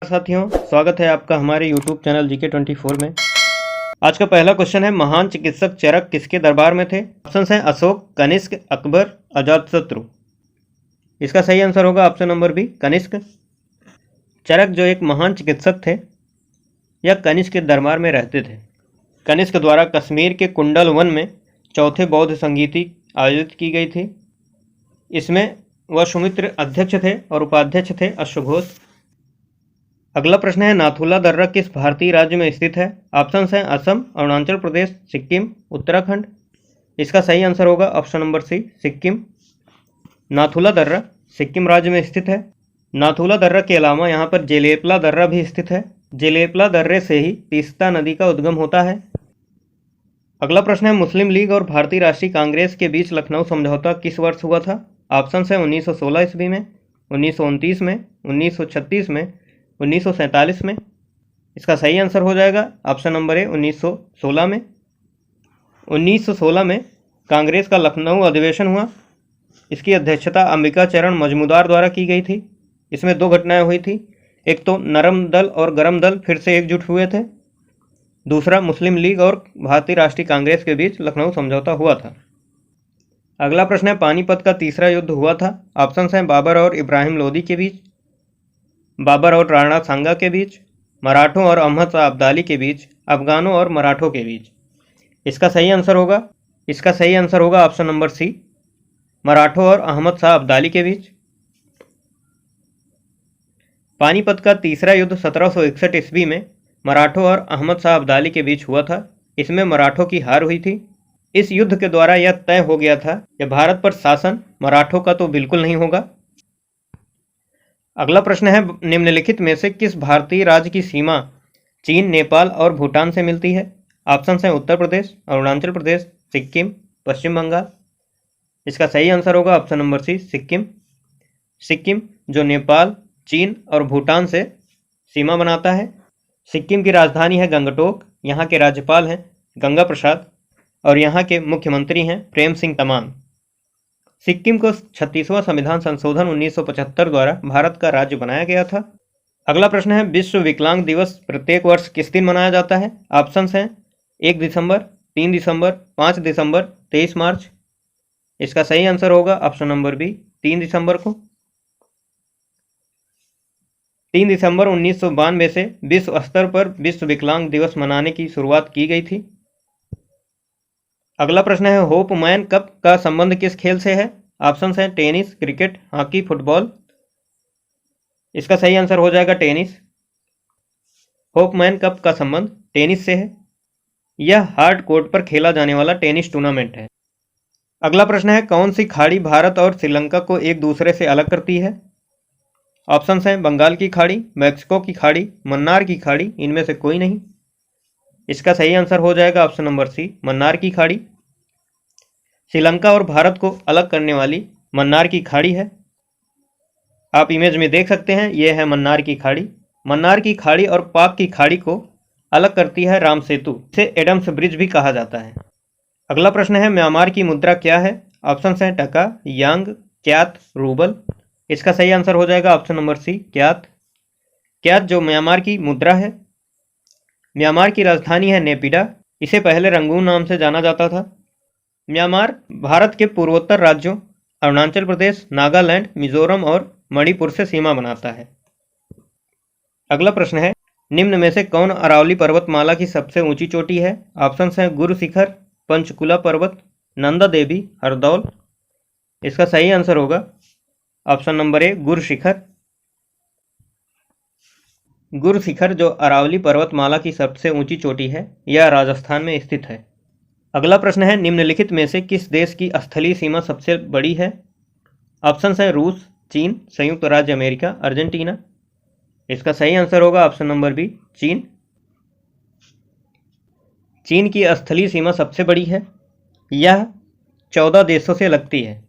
साथियों, स्वागत है आपका हमारे YouTube चैनल जीके 24 में। आज का पहला क्वेश्चन है, महान चिकित्सक चरक किसके दरबार में थे? ऑप्शंस हैं अशोक, कनिष्क, अकबर, अजातशत्रु। इसका सही आंसर होगा ऑप्शन नंबर बी, कनिष्क। चरक जो एक महान चिकित्सक थे, यह कनिष्क के दरबार में रहते थे। कनिष्क द्वारा कश्मीर के कुंडल वन में चौथे बौद्ध संगीति आयोजित की गई थी। इसमें वह सुमित्र अध्यक्ष थे और उपाध्यक्ष थे अश्वघोष। अगला प्रश्न है, नाथुला दर्रा किस भारतीय राज्य में स्थित है? ऑप्शंस हैं असम, अरुणाचल प्रदेश, सिक्किम, उत्तराखंड। इसका सही आंसर होगा option number C, Sikkim. Nathula दर्रा सिक्किम राज्य में स्थित है। नाथुला दर्रा के अलावा यहाँ पर जेलेपला दर्रा भी स्थित है। जेलेपला दर्रे से ही तीस्ता नदी का उद्गम होता है। अगला प्रश्न है, मुस्लिम लीग और भारतीय राष्ट्रीय कांग्रेस के बीच लखनऊ समझौता किस वर्ष हुआ था? ऑप्शंस हैं 1916 ईस्वी में, 1929 में, 1936 में, 1947 में। इसका सही आंसर हो जाएगा ऑप्शन नंबर ए, 1916 में। 1916 में कांग्रेस का लखनऊ अधिवेशन हुआ। इसकी अध्यक्षता अंबिका चरण मजमूदार द्वारा की गई थी। इसमें दो घटनाएं हुई थी, एक तो नरम दल और गरम दल फिर से एकजुट हुए थे, दूसरा मुस्लिम लीग और भारतीय राष्ट्रीय कांग्रेस के बीच लखनऊ समझौता हुआ था। अगला प्रश्न है, पानीपत का तीसरा युद्ध हुआ था। ऑप्शंस हैं बाबर और इब्राहिम लोदी के बीच, बाबर और राणा सांगा के बीच, मराठों और अहमद शाह अब्दाली के बीच, अफगानों और मराठों के बीच। इसका सही आंसर होगा ऑप्शन नंबर सी, मराठों और अहमद शाह अब्दाली के बीच। पानीपत का तीसरा युद्ध 1761 ईस्वी में मराठों और अहमद शाह अब्दाली के बीच हुआ था। इसमें मराठों की हार हुई थी। इस युद्ध के द्वारा यह तय हो गया था कि भारत पर शासन मराठों का तो बिल्कुल नहीं होगा। अगला प्रश्न है, निम्नलिखित में से किस भारतीय राज्य की सीमा चीन, नेपाल और भूटान से मिलती है? ऑप्शन हैं उत्तर प्रदेश, अरुणाचल प्रदेश, सिक्किम, पश्चिम बंगाल। इसका सही आंसर होगा option number C, Sikkim. Sikkim जो नेपाल, चीन और भूटान से सीमा बनाता है। सिक्किम की राजधानी है गंगटोक। यहाँ के राज्यपाल हैं गंगा प्रसाद और यहाँ के मुख्यमंत्री हैं प्रेम सिंह तमांग। सिक्किम को 36वां संविधान संशोधन 1975 द्वारा भारत का राज्य बनाया गया था। अगला प्रश्न है, विश्व विकलांग दिवस प्रत्येक वर्ष किस दिन मनाया जाता है? ऑप्शंस हैं 1 दिसंबर, 3 दिसंबर, 5 दिसंबर, 23 मार्च। इसका सही आंसर होगा ऑप्शन नंबर बी, 3 दिसंबर को। 3 दिसंबर 1992 से विश्व स्तर पर विश्व विकलांग दिवस मनाने की शुरुआत की गई थी। अगला प्रश्न है, होप मैन कप का संबंध किस खेल से है? ऑप्शंस हैं टेनिस, क्रिकेट, हॉकी, फुटबॉल। इसका सही आंसर हो जाएगा टेनिस। होप मैन कप का संबंध टेनिस से है। यह हार्ड कोर्ट पर खेला जाने वाला टेनिस टूर्नामेंट है। अगला प्रश्न है, कौन सी खाड़ी भारत और श्रीलंका को एक दूसरे से अलग करती है? ऑप्शंस हैं बंगाल की खाड़ी, मैक्सिको की खाड़ी, मन्नार की खाड़ी। इनमें से कोई नहीं। इसका सही आंसर हो जाएगा ऑप्शन नंबर सी, मन्नार की खाड़ी। श्रीलंका और भारत को अलग करने वाली मन्नार की खाड़ी है। आप इमेज में देख सकते हैं, यह है मन्नार की खाड़ी। मन्नार की खाड़ी और पाक की खाड़ी को अलग करती है राम सेतु। इसे एडम्स ब्रिज भी कहा जाता है। अगला प्रश्न है, म्यांमार की मुद्रा क्या है? ऑप्शंस हैं टका, यांग, क्यात, रूबल। इसका सही आंसर हो जाएगा ऑप्शन नंबर सी, क्यात। क्यात जो म्यांमार की मुद्रा है। म्यांमार की राजधानी है नेपिडा। इसे पहले रंगून नाम से जाना जाता था। म्यांमार भारत के पूर्वोत्तर राज्यों अरुणाचल प्रदेश, नागालैंड, मिजोरम और मणिपुर से सीमा बनाता है। अगला प्रश्न है, निम्न में से कौन अरावली पर्वतमाला की सबसे ऊंची चोटी है? ऑप्शंस हैं गुरु शिखर, पंचकुला पर्वत, नंदा देवी, हरदौल। इसका सही आंसर होगा ऑप्शन नंबर ए, गुरु शिखर। गुरु शिखर जो अरावली पर्वतमाला की सबसे ऊंची चोटी है, यह राजस्थान में स्थित है। अगला प्रश्न है, निम्नलिखित में से किस देश की स्थलीय सीमा सबसे बड़ी है? ऑप्शंस हैं रूस, चीन, संयुक्त राज्य अमेरिका, अर्जेंटीना। इसका सही आंसर होगा ऑप्शन नंबर बी, चीन। चीन की स्थलीय सीमा सबसे बड़ी है। यह 14 देशों से लगती है।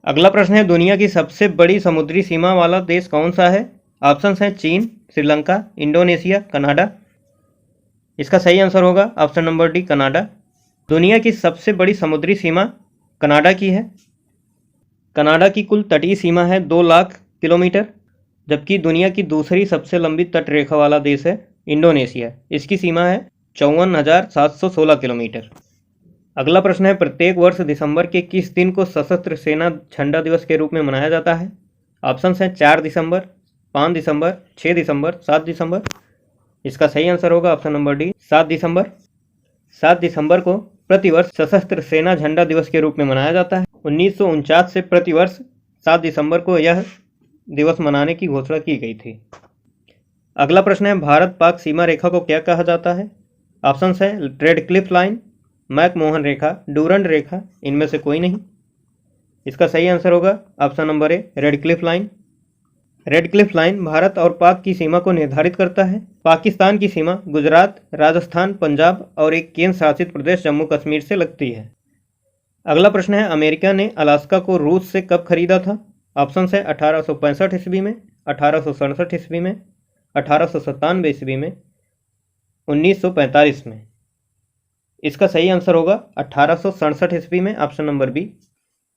अगला प्रश्न है, दुनिया की सबसे बड़ी समुद्री सीमा वाला देश कौन सा है? ऑप्शंस हैं चीन, श्रीलंका, इंडोनेशिया, कनाडा। इसका सही आंसर होगा ऑप्शन नंबर डी, कनाडा। दुनिया की सबसे बड़ी समुद्री सीमा कनाडा की है। कनाडा की कुल तटीय सीमा है 2 लाख किलोमीटर। जबकि दुनिया की दूसरी सबसे लंबी तट रेखा वाला देश है इंडोनेशिया। इसकी सीमा है 54,716 किलोमीटर। अगला प्रश्न है, प्रत्येक वर्ष दिसंबर के किस दिन को सशस्त्र सेना झंडा दिवस के रूप में मनाया जाता है? ऑप्शन हैं 4 दिसंबर, 5 दिसंबर, 6 दिसंबर, 7 दिसंबर। इसका सही आंसर होगा ऑप्शन नंबर डी, 7 दिसंबर। 7 दिसंबर को प्रतिवर्ष सशस्त्र सेना झंडा दिवस के रूप में मनाया जाता है। 1949 से प्रतिवर्ष 7 दिसंबर को यह दिवस मनाने की घोषणा की गई थी। अगला प्रश्न है, भारत पाक सीमा रेखा को क्या कहा जाता है? ऑप्शन है रेडक्लिफ लाइन, मैकमोहन रेखा, डूरंड रेखा, इनमें से कोई नहीं। इसका सही आंसर होगा option number A, Radcliffe line. Radcliffe line Bharat और पाक की सीमा को निर्धारित करता है। पाकिस्तान की सीमा गुजरात, राजस्थान, पंजाब और एक केंद्र शासित प्रदेश जम्मू कश्मीर से लगती है। अगला प्रश्न है, अमेरिका ने अलास्का को रूस से कब खरीदा था? ऑप्शन है 1865 ईस्वी में, 1867 ईस्वी में, 1897 ईस्वी में, 1945 में। इसका सही आंसर होगा 1867 ईस्वी में, ऑप्शन नंबर बी।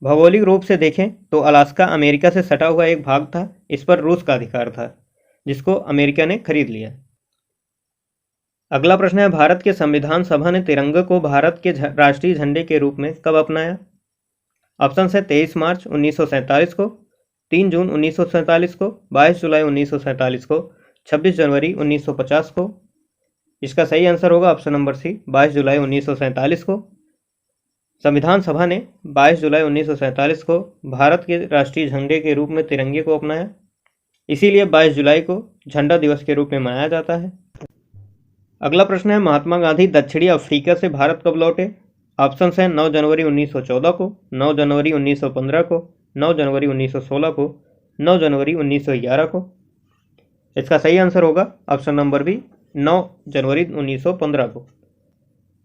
भौगोलिक रूप से देखें तो अलास्का अमेरिका से सटा हुआ एक भाग था। इस पर रूस का अधिकार था, जिसको अमेरिका ने खरीद लिया। अगला प्रश्न है, भारत के संविधान सभा ने तिरंगे को भारत के राष्ट्रीय झंडे के रूप में कब अपनाया? ऑप्शन है 23 मार्च 1947 को, 3 जून 1947 को, 22 जुलाई 1947 को, 26 जनवरी 1950 को। इसका सही आंसर होगा ऑप्शन नंबर सी, 22 जुलाई 1947 को। संविधान सभा ने 22 जुलाई 1947 को भारत के राष्ट्रीय झंडे के रूप में तिरंगे को अपनाया। इसीलिए 22 जुलाई को झंडा दिवस के रूप में मनाया जाता है। अगला प्रश्न है, महात्मा गांधी दक्षिणी अफ्रीका से भारत कब लौटे? ऑप्शन है 9 जनवरी 1914 को, 9 जनवरी 1915 को, 9 जनवरी 1916 को, 9 जनवरी 1911 को। इसका सही आंसर होगा ऑप्शन नंबर बी, 9 जनवरी 1915 को।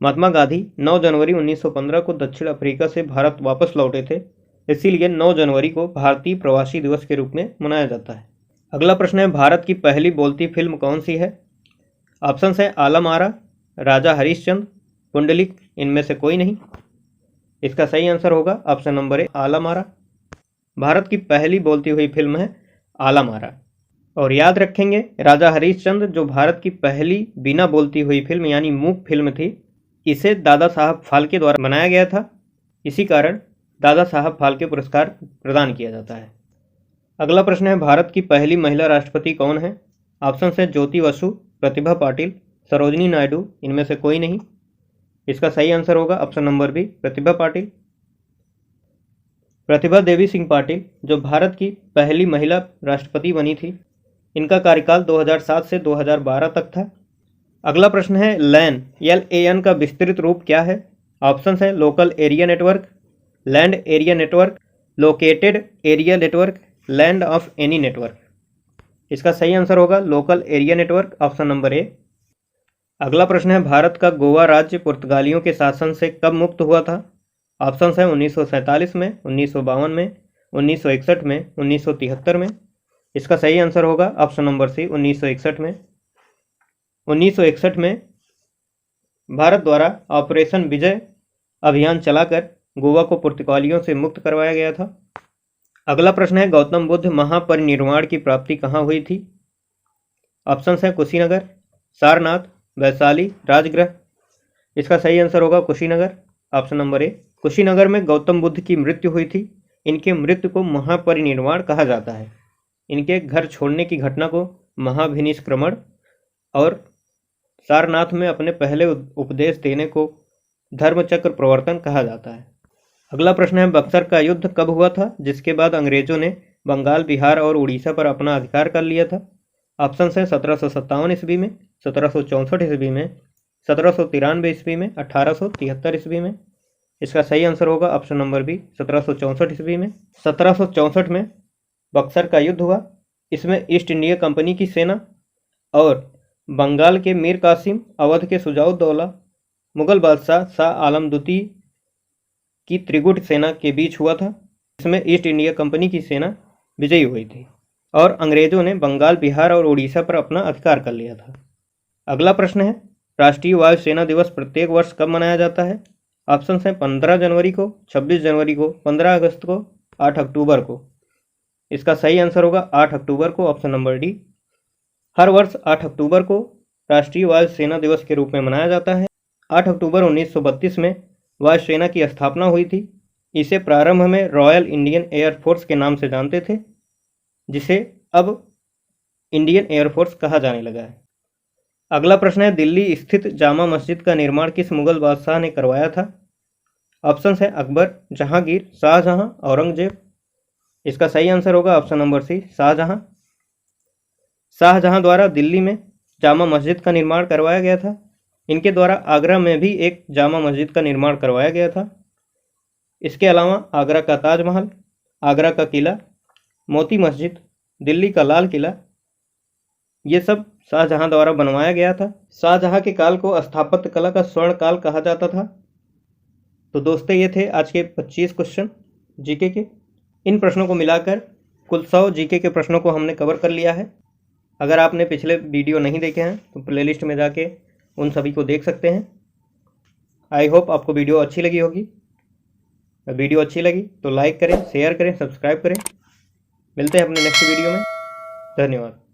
महात्मा गांधी 9 जनवरी 1915 को दक्षिण अफ्रीका से भारत वापस लौटे थे। इसीलिए 9 जनवरी को भारतीय प्रवासी दिवस के रूप में मनाया जाता है। अगला प्रश्न है, भारत की पहली बोलती फिल्म कौन सी है? ऑप्शन है आलम आरा, राजा हरिश्चंद्र, कुंडलिक, इनमें से कोई नहीं। इसका सही आंसर होगा ऑप्शन नंबर ए, आलम आरा। भारत की पहली बोलती हुई फिल्म है आलम आरा। और याद रखेंगे, राजा हरिश्चंद्र जो भारत की पहली बिना बोलती हुई फिल्म यानी मूक फिल्म थी, इसे दादा साहब फाल्के द्वारा बनाया गया था। इसी कारण दादा साहब फाल्के पुरस्कार प्रदान किया जाता है। अगला प्रश्न है, भारत की पहली महिला राष्ट्रपति कौन है? ऑप्शन है ज्योति बसु, प्रतिभा पाटिल, सरोजिनी नायडू, इनमें से कोई नहीं। इसका सही आंसर होगा option number B, Pratibha Patil. Pratibha Devi Singh Patil जो भारत की पहली महिला राष्ट्रपति बनी थी, इनका कार्यकाल 2007 से 2012 तक था। अगला प्रश्न है, लैन LAN का विस्तृत रूप क्या है? ऑप्शन है local area network, land area network, located area network, land of any network. इसका सही आंसर होगा local area network, option number ए। अगला प्रश्न है, भारत का गोवा राज्य पुर्तगालियों के शासन से कब मुक्त हुआ था? ऑप्शन है 1947 में, 1952 में, 1961 में, 1973 में। इसका सही आंसर होगा ऑप्शन नंबर सी, 1961 में। 1961 में भारत द्वारा ऑपरेशन विजय अभियान चलाकर गोवा को पुर्तगालियों से मुक्त करवाया गया था। अगला प्रश्न है, गौतम बुद्ध महापरिनिर्वाण की प्राप्ति कहाँ हुई थी? ऑप्शन है कुशीनगर, सारनाथ, वैशाली, राजगृह। इसका सही आंसर होगा कुशीनगर, ऑप्शन नंबर ए। कुशीनगर में गौतम बुद्ध की मृत्यु हुई थी। इनके मृत्यु को महापरिनिर्वाण कहा जाता है। इनके घर छोड़ने की घटना को महाभिनिष्क्रमण और सारनाथ में अपने पहले उपदेश देने को धर्मचक्र प्रवर्तन कहा जाता है। अगला प्रश्न है, बक्सर का युद्ध कब हुआ था जिसके बाद अंग्रेजों ने बंगाल, बिहार और उड़ीसा पर अपना अधिकार कर लिया था? ऑप्शन है 1757 ईस्वी में, 1764 ईस्वी में, 1793 ईस्वी में, 1873 ईस्वी में। इसका सही आंसर होगा ऑप्शन नंबर बी, 1764 ईस्वी में। 1764 में बक्सर का युद्ध हुआ। इसमें ईस्ट इंडिया कंपनी की सेना और बंगाल के मीर कासिम, अवध के शुजाउद्दौला, मुगल बादशाह शाह आलम द्वितीय की त्रिगुट सेना के बीच हुआ था। इसमें ईस्ट इंडिया कंपनी की सेना विजयी हुई थी और अंग्रेजों ने बंगाल, बिहार और उड़ीसा पर अपना अधिकार कर लिया था। अगला प्रश्न है, राष्ट्रीय वायुसेना दिवस प्रत्येक वर्ष कब मनाया जाता है? ऑप्शन है 15 जनवरी को, 26 जनवरी को, 15 अगस्त को, 8 अक्टूबर को। इसका सही आंसर होगा 8 अक्टूबर को, ऑप्शन नंबर डी। हर वर्ष 8 अक्टूबर को राष्ट्रीय वायुसेना दिवस के रूप में मनाया जाता है। 8 अक्टूबर 1932 में वायुसेना की स्थापना हुई थी। इसे प्रारंभ में रॉयल इंडियन एयरफोर्स के नाम से जानते थे, जिसे अब इंडियन एयरफोर्स कहा जाने लगा है। अगला प्रश्न है, दिल्ली स्थित जामा मस्जिद का निर्माण किस मुगल बादशाह ने करवाया था? ऑप्शन है अकबर, जहांगीर, शाहजहां, औरंगजेब। इसका सही आंसर होगा option number C, Shahjahan. Shahjahan द्वारा दिल्ली में जामा मस्जिद का निर्माण करवाया गया था। इनके द्वारा आगरा में भी एक जामा मस्जिद का निर्माण करवाया गया था। इसके अलावा आगरा का ताजमहल, आगरा का किला, मोती मस्जिद, दिल्ली का लाल किला, ये सब शाहजहां द्वारा बनवाया गया था। शाहजहां के काल को स्थापत्य कला का स्वर्ण काल कहा जाता था। तो दोस्तों, ये थे आज के 25 क्वेश्चन जीके के। इन प्रश्नों को मिलाकर कुल 100 जीके के प्रश्नों को हमने कवर कर लिया है। अगर आपने पिछले वीडियो नहीं देखे हैं तो प्लेलिस्ट में जाके उन सभी को देख सकते हैं। आई होप आपको वीडियो अच्छी लगी होगी। वीडियो अच्छी लगी तो लाइक करें, शेयर करें, सब्सक्राइब करें। मिलते हैं अपने नेक्स्ट वीडियो में। धन्यवाद।